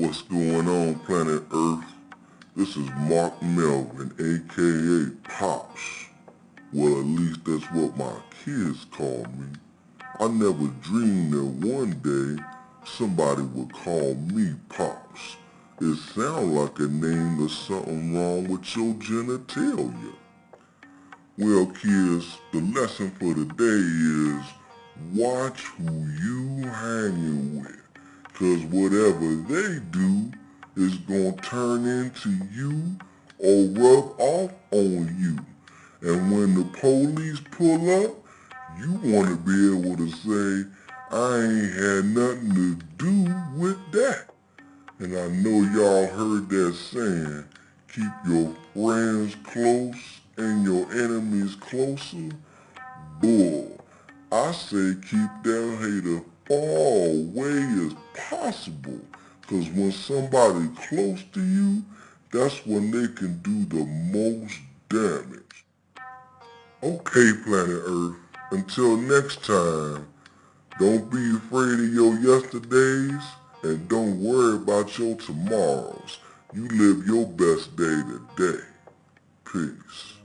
What's going on, planet Earth? This is Mark Melvin, aka Pops. Well, at least that's what my kids call me. I never dreamed that one day somebody would call me Pops. It sounds like a name there's something wrong with your genitalia. Well, kids, the lesson for today is watch who you hanging with. Cause whatever they do is gonna turn into you or rub off on you. And when the police pull up, you wanna be able to say, I ain't had nothing to do with that. And I know y'all heard that saying, keep your friends close and your enemies closer. Bull. I say keep that hater far away as possible. Cause when somebody close to you, that's when they can do the most damage. Okay, planet Earth, until next time, don't be afraid of your yesterdays and don't worry about your tomorrows. You live your best day today. Peace.